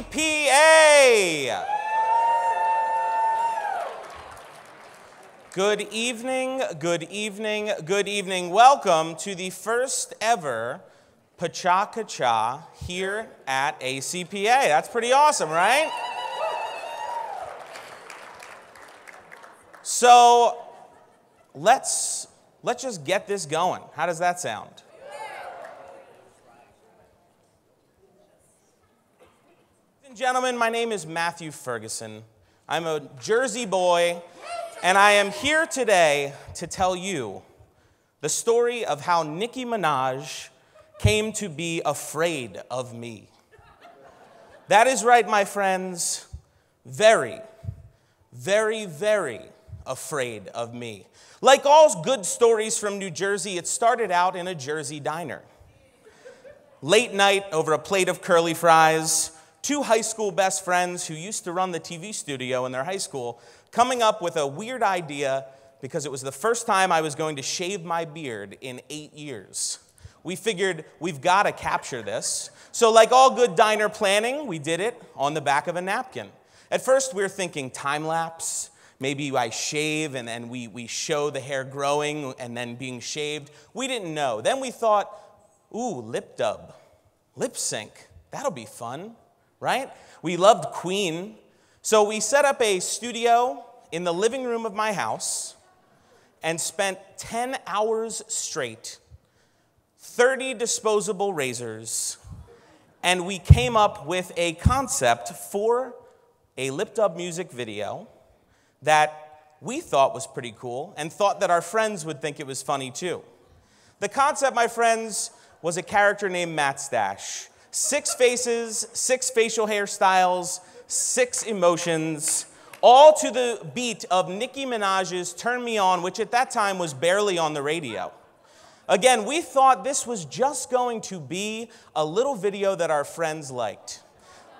ICPA. Good evening, good evening, good evening. Welcome to the first ever Pecha Kucha here at ACPA. That's pretty awesome, right? So let's just get this going. How does that sound? Ladies and gentlemen, my name is Matthew Ferguson. I'm a Jersey boy, and I am here today to tell you the story of how Nicki Minaj came to be afraid of me. That is right, my friends. Very, very, very afraid of me. Like all good stories from New Jersey, it started out in a Jersey diner. Late night over a plate of curly fries, two high school best friends who used to run the TV studio in their high school coming up with a weird idea because it was the first time I was going to shave my beard in 8 years. We figured we've got to capture this. So like all good diner planning, we did it on the back of a napkin. At first we were thinking time lapse. Maybe I shave and then we show the hair growing and then being shaved. We didn't know. Then we thought, ooh, lip dub, lip sync. That'll be fun, right? We loved Queen. So we set up a studio in the living room of my house and spent 10 hours straight, 30 disposable razors, and we came up with a concept for a lip dub music video that we thought was pretty cool and thought that our friends would think it was funny too. The concept, my friends, was a character named Matt Stash. 6 faces, 6 facial hairstyles, 6 emotions, all to the beat of Nicki Minaj's Turn Me On, which at that time was barely on the radio. Again, we thought this was just going to be a little video that our friends liked.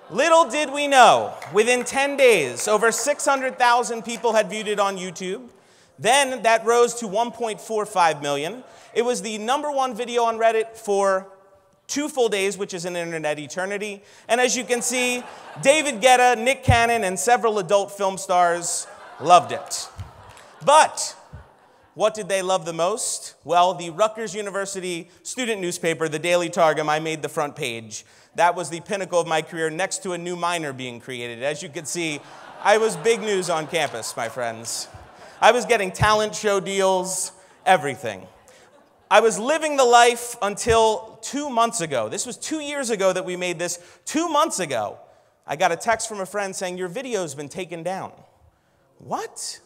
Little did we know, within 10 days, over 600,000 people had viewed it on YouTube. Then that rose to 1.45 million. It was the #1 video on Reddit for 2 full days, which is an internet eternity. And as you can see, David Guetta, Nick Cannon, and several adult film stars loved it. But what did they love the most? Well, the Rutgers University student newspaper, the Daily Targum, I made the front page. That was the pinnacle of my career next to a new minor being created. As you can see, I was big news on campus, my friends. I was getting talent show deals, everything. I was living the life until 2 months ago. This was 2 years ago that we made this. 2 months ago, I got a text from a friend saying, your video's been taken down. What?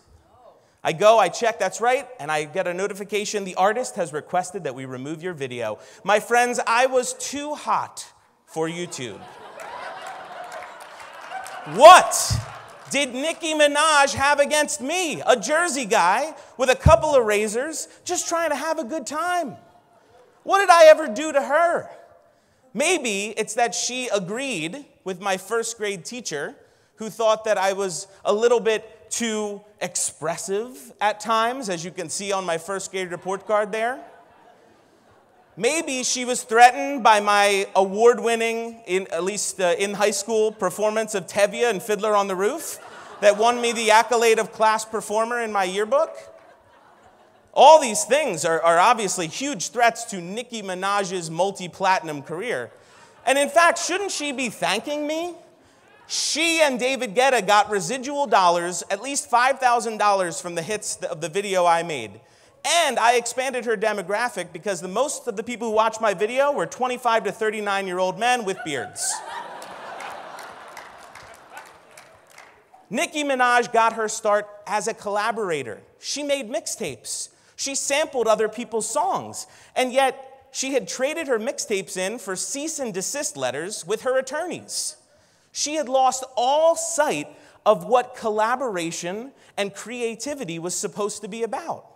I go, I check, that's right, and I get a notification, the artist has requested that we remove your video. My friends, I was too hot for YouTube. What did Nicki Minaj have against me, a Jersey guy with a couple of razors, just trying to have a good time? What did I ever do to her? Maybe it's that she agreed with my first grade teacher who thought that I was a little bit too expressive at times, as you can see on my first grade report card there. Maybe she was threatened by my award-winning, at least in high school, performance of Tevye and Fiddler on the Roof that won me the accolade of class performer in my yearbook. All these things are obviously huge threats to Nicki Minaj's multi-platinum career. And in fact, shouldn't she be thanking me? She and David Guetta got residual dollars, at least $5,000 from the hits of the video I made. And I expanded her demographic because most of the people who watched my video were 25 to 39-year-old men with beards. Nicki Minaj got her start as a collaborator. She made mixtapes. She sampled other people's songs. And yet, she had traded her mixtapes in for cease and desist letters with her attorneys. She had lost all sight of what collaboration and creativity was supposed to be about.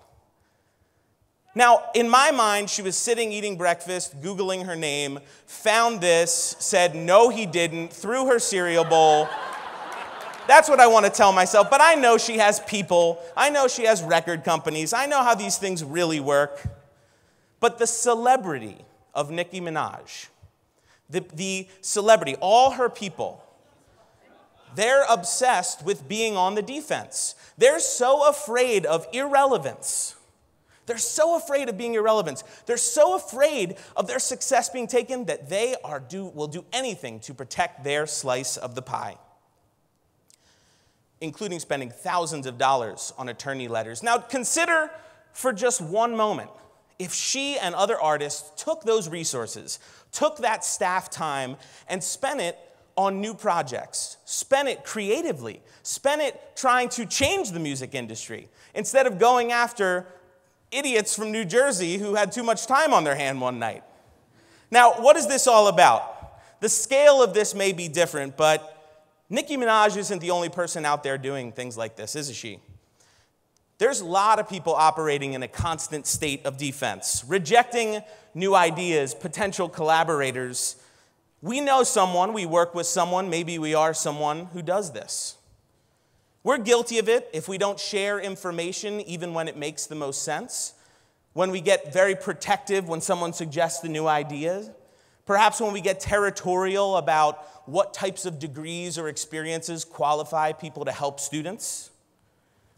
Now, in my mind, she was sitting eating breakfast, Googling her name, found this, said, no, he didn't, threw her cereal bowl. That's what I want to tell myself, but I know she has people. I know she has record companies. I know how these things really work. But the celebrity of Nicki Minaj, the celebrity, all her people, They're obsessed with being on the defense. They're so afraid of irrelevance. They're so afraid of being irrelevant. They're so afraid of their success being taken that they will do anything to protect their slice of the pie, including spending thousands of dollars on attorney letters. Now, consider for just one moment if she and other artists took those resources, took that staff time, and spent it on new projects, spent it creatively, spent it trying to change the music industry, instead of going after idiots from New Jersey who had too much time on their hand one night. Now, what is this all about? The scale of this may be different, but Nicki Minaj isn't the only person out there doing things like this, is she? There's a lot of people operating in a constant state of defense, rejecting new ideas, potential collaborators. We know someone, we work with someone, maybe we are someone who does this. We're guilty of it if we don't share information even when it makes the most sense, when we get very protective when someone suggests a new idea, perhaps when we get territorial about what types of degrees or experiences qualify people to help students.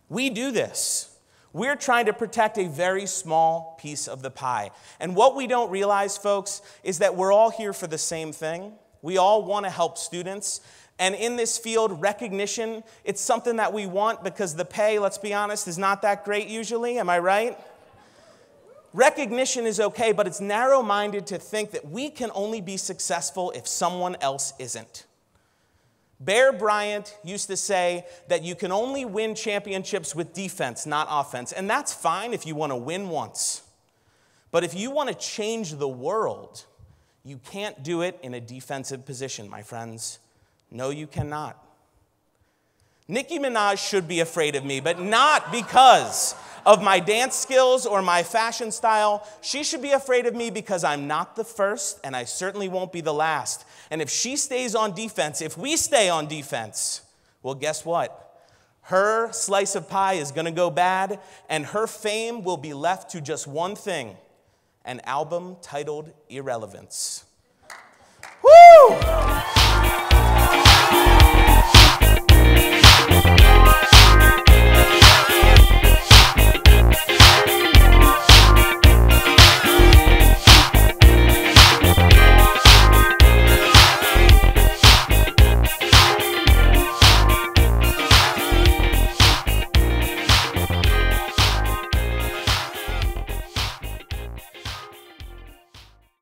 We do this. We're trying to protect a very small piece of the pie. And what we don't realize, folks, is that we're all here for the same thing. We all want to help students. And in this field, recognition, it's something that we want because the pay, let's be honest, is not that great usually. Am I right? Recognition is okay, but it's narrow-minded to think that we can only be successful if someone else isn't. Bear Bryant used to say that you can only win championships with defense, not offense. And that's fine if you want to win once. But if you want to change the world, you can't do it in a defensive position, my friends. No, you cannot. Nicki Minaj should be afraid of me, but not because of my dance skills or my fashion style. She should be afraid of me because I'm not the first, and I certainly won't be the last. And if she stays on defense, if we stay on defense, well, guess what? Her slice of pie is going to go bad, and her fame will be left to just one thing, an album titled Irrelevance. Woo!